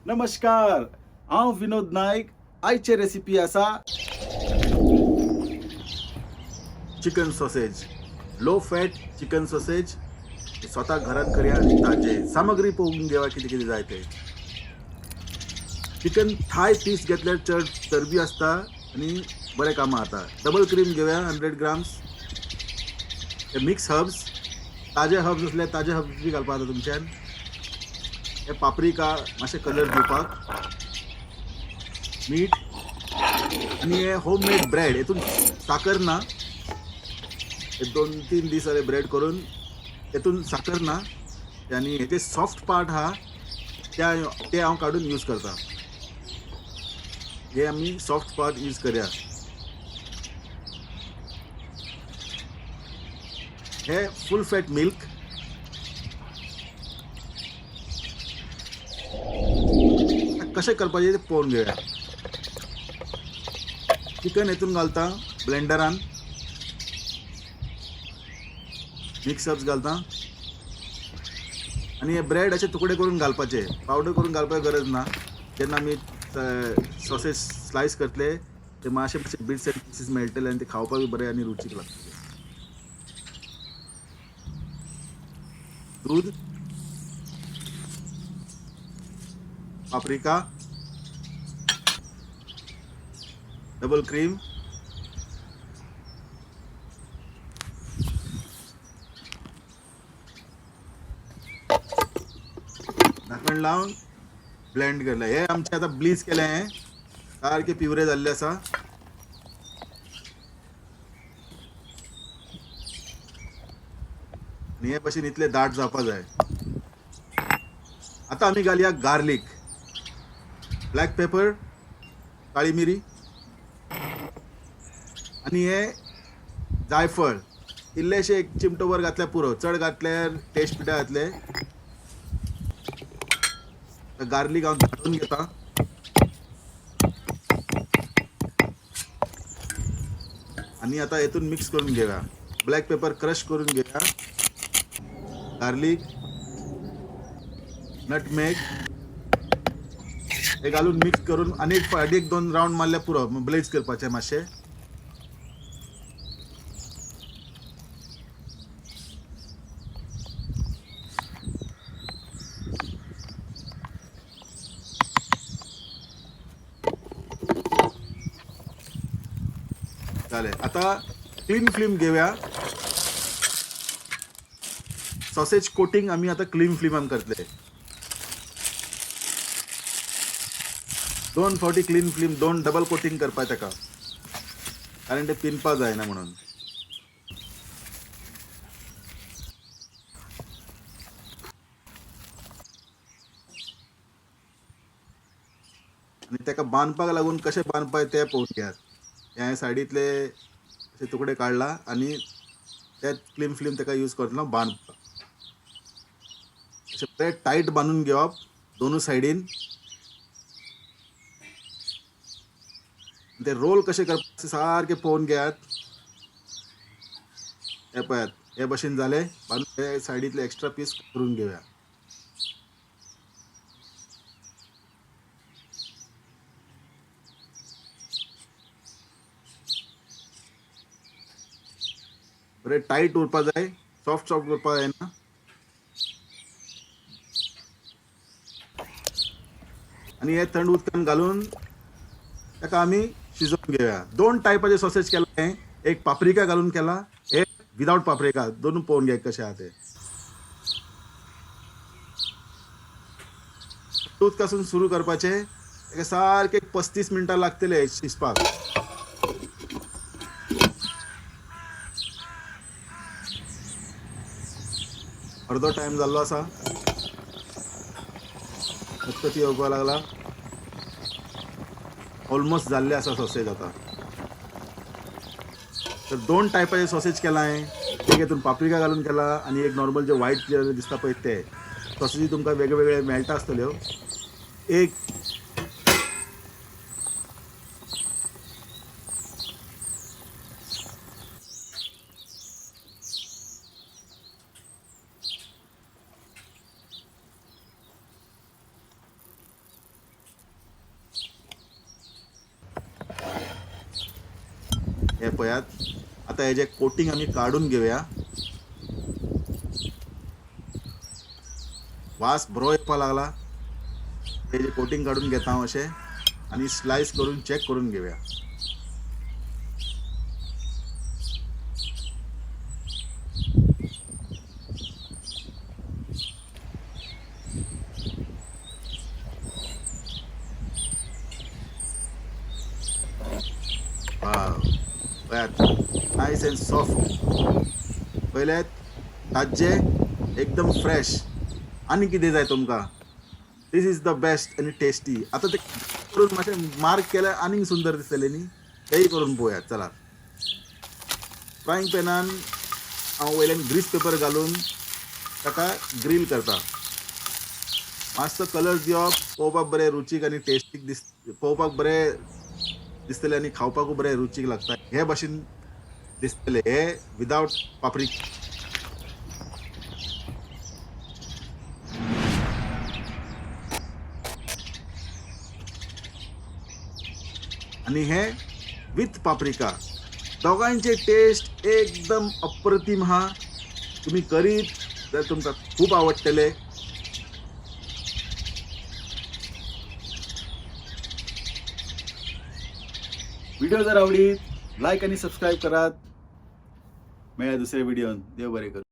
नमस्कार, हांव विनोद नायक. आयचे रेसिपी आसा chicken sausage. Low fat chicken sausage स्वता घरान करया आनी ताजे. सामग्री पळोवन घेवया कितें कितें जाय तें. चिकन थाय पीस घेतल्यार चड चरबी आसता आनी बरें कामां जाता. डबल क्रीम घेवया 100 ग्राम्स. मिक्स हर्ब्स, ताजे हर्ब्स असल्यार ताजे हर्ब्स बी घालपा जाता तुमच्यान. हे पाप्रिका मातशे कलर दिवपाक, मीठ आणि हे होममेड ब्रेड. हेतून साखर ना. हे 2-3 दीस जाले ब्रेड करून. हेतून साखर ना आणि हेचे सॉफ्ट पार्ट हा ते हांव काढून यूज करता. हे आमी सॉफ्ट पार्ट यूज करया. हे फुल फॅट मिल्क. कशें करपाचें तें पळोवन घेवया. चिकन हेतून घालता ब्लेंडरान. मिक्स हर्ब्स घालता आणि हे ब्रेड असे तुकडे करून घालपाचे. पावडर करून घालपाची गरज ना. जेन्ना आमी सॉसेज स्लायस करतले ते मातशे मातशे बिट्स एंड पीसीस मेळटले आनी ते खावपाक बरें आनी रुचीक लागतले. दूध, पाप्रिका, डबल क्रीम, झाकण लावन ब्लेंड केलं. हे आमचे आता ब्लीच केले. हे सारखे पिवरे झालेले आसा. आणि हे भशेन इतले दाट जावपा जाय. आता आमी घालया गार्लिक, ब्लॅक पेपर, काळी मिरी आणि हे जायफळ. इल्लेशे एक चिमटोभर घातल्यार पुरो. चड घातल्यार टेस्ट पिड्या घातले. गार्लिक हांव धाडून घेता. आणि आता हेतून मिक्स करून घेऊया. ब्लॅक पेपर क्रश करून घेऊया. गार्लिक, नटमेग हे घालून मिक्स करून आणि एक 2 राउंड मारल्या पुरो. ब्लेज करपाचे मातशे. चालेल. आता क्लीन फ्लेम घेऊया. सॉसेज कोटिंग आम्ही आता क्लीन फ्लेमान करतले. 2 फावटी क्लीन फ्लेम, 2 डबल कोटिंग करपाचे ताका, कारण ते पिनपा जायना म्हणून. आणि ताका बांदपाक लागून कशें बांदपाय ते पळोवन घेयात. ह्या सायडीतले अशे तुकडे काडला आणि त्यात क्लीन फ्लेम ताका यूज करतलो बांदपाक. अशें बरें टायट बांदून घेवप दोनूय सायडीन. ते रोल कशें करपाचे सारखे पळोवन घेयात. हे पळयात, हे भशेन जाले बांदून. हे सायडीतले एक्स्ट्रा पीस करून घेवया. बरें टायट उरपा जाय, सॉफ्ट सॉफ्ट उरपा जायना. आणि हे थंड उदकान घालून ताका आमी शिजोवन घेवया. 2 टायपाचे सॉसेज केला. हे एक पाप्रिका घालून केला, एक विदाउट पाप्रिका. दोनूय पळोवन घे कशें आहा ते. उदकासून सुरू करपाचे. ताका सारखे 35 मिनटां लागतले शिजपाक. अर्धो टाइम जाल्लो आसा. खतखती येवपाक लागला. ऑलमोस्ट जाल्ले आसा सॉसेज आता. तर 2 टायपाचे सॉसेज केला हांवें. एक हेतून पाप्रिका घालून केला आणि एक नॉर्मल जे व्हाईट जे दिसता पळय ते. सॉसेजी तुमकां वेगळे वेगळे मेळटा आसतल्यो. एक हे पळयात. आता हेजे कोटिंग आम्ही काढून घेऊया. वास बरो येवपाक लागला. हेजे कोटिंग काढून घेता हांव अशें आणि स्लाइस करून चेक करून घेऊया. Wow, nice and soft. पहिले ताजे एकदम फ्रेश. आणि कितें जाय तुमकां? दिस इज द बेस्ट आणि टेस्टी. आता ते करून मातशें मार्क केल्यार आनीक सुंदर दिसतलें न्ही. तेय करून पळोवया चला. फ्रायंग पॅनान हांव वयल्यान ग्रीस पेपर घालून ताका ग्रील करता. मातसो कलर दिवप, पळोवपाक बरें रुचीक आनी टेस्टीक पळोवपाक बरें दिसतले आणि खावपाकूय बरें रुचीक लागता. हे भाशेन दिसतले हे विदाउट पापरिका. आणि हे विथ पापरिका. दोगांचे टेस्ट एकदम अप्रतिम हा. तुम्ही करीत तर तुमकां खूप आवडटले. व्हिडिओ जर आवडीत लाईक आणि सबस्क्राईब करात. मेळ्या दुसऱ्या व्हिडिओन. देव बरें करूं.